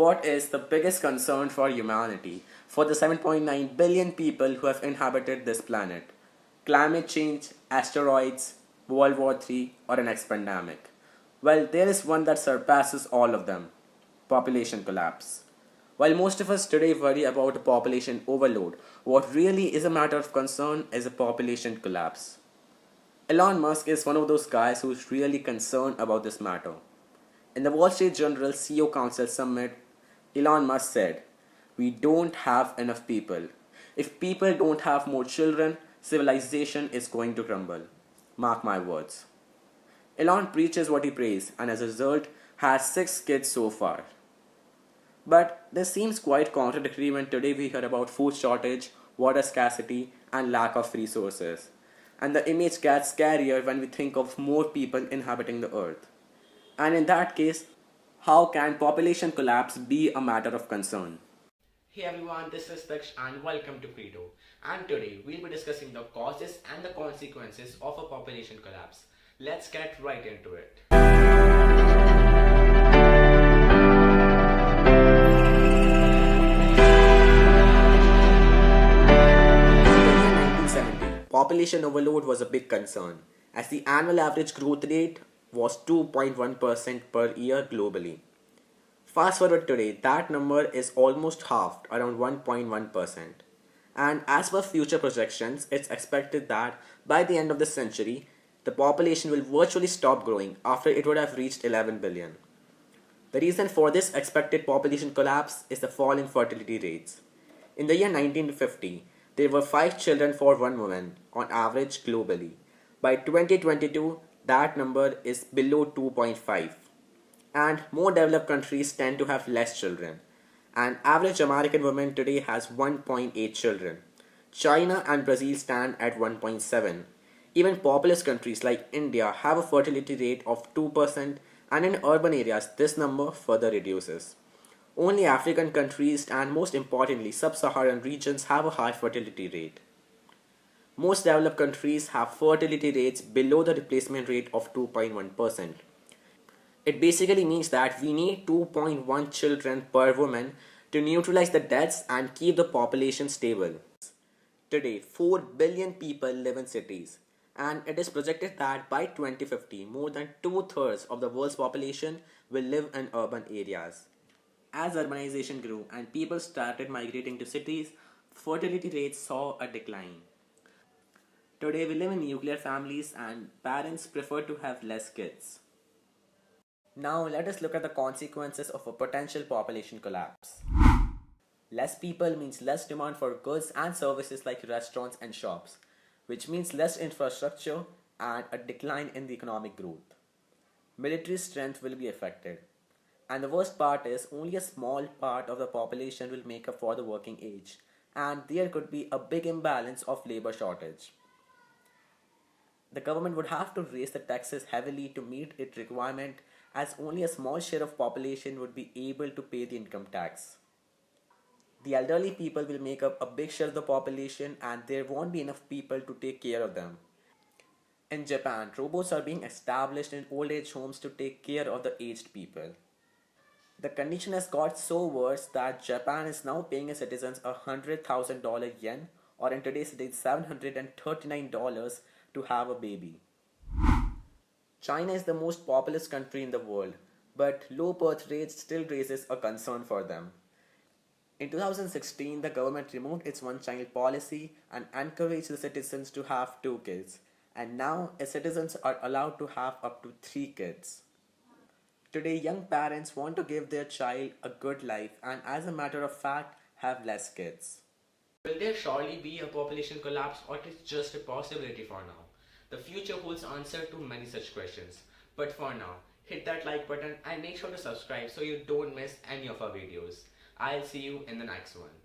what is the biggest concern for humanity, for the 7.9 billion people who have inhabited this planet? Climate change, asteroids, World War III, or an next pandemic? Well, there is one that surpasses all of them: population collapse. While most of us today worry about a population overload, what really is a matter of concern is a population collapse. Elon Musk is one of those guys who's really concerned about this matter. In the Wall Street Journal CEO Council Summit, Elon Musk said, "We don't have enough people. If people don't have more children, civilization is going to crumble. Mark my words." Elon preaches what he prays and as a result has 6 kids so far. But this seems quite contradictory when today we hear about food shortage, water scarcity, and lack of resources. And the image gets scarier when we think of more people inhabiting the earth. And in that case, how can population collapse be a matter of concern? Hey everyone, this is Daksh and welcome to Credo. And today we'll be discussing the causes and the consequences of a population collapse. Let's get right into it. Population overload was a big concern, as the annual average growth rate was 2.1% per year globally. Fast forward today, that number is almost halved, around 1.1%. And as per future projections, it's expected that by the end of the century, the population will virtually stop growing after it would have reached 11 billion. The reason for this expected population collapse is the fall in fertility rates. In the year 1950, there were 5 children for 1 woman on average globally. By 2022, that number is below 2.5. And more developed countries tend to have less children. An average American woman today has 1.8 children. China and Brazil stand at 1.7. Even populous countries like India have a fertility rate of 2%, and in urban areas this number further reduces. Only African countries and most importantly sub-Saharan regions have a high fertility rate. Most developed countries have fertility rates below the replacement rate of 2.1%. It basically means that we need 2.1 children per woman to neutralize the deaths and keep the population stable. Today, 4 billion people live in cities, and it is projected that by 2050, more than 2/3 of the world's population will live in urban areas. As urbanization grew and people started migrating to cities, fertility rates saw a decline. Today we live in nuclear families and parents prefer to have less kids. Now let us look at the consequences of a potential population collapse. Less people means less demand for goods and services like restaurants and shops, which means less infrastructure and a decline in the economic growth. Military strength will be affected. And the worst part is only a small part of the population will make up for the working age, and there could be a big imbalance of labor shortage. The government would have to raise the taxes heavily to meet its requirement, as only a small share of population would be able to pay the income tax. The elderly people will make up a big share of the population and there won't be enough people to take care of them. In Japan, robots are being established in old age homes to take care of the aged people. The condition has got so worse that Japan is now paying its citizens $100,000 yen, or in today's days $739 to have a baby. China is the most populous country in the world, but low birth rates still raises a concern for them. In 2016, the government removed its one-child policy and encouraged the citizens to have 2 kids, and now its citizens are allowed to have up to 3 kids. Today, young parents want to give their child a good life and, as a matter of fact, have less kids. Will there surely be a population collapse, or it is just a possibility for now? The future holds answer to many such questions. But for now, hit that like button and make sure to subscribe so you don't miss any of our videos. I'll see you in the next one.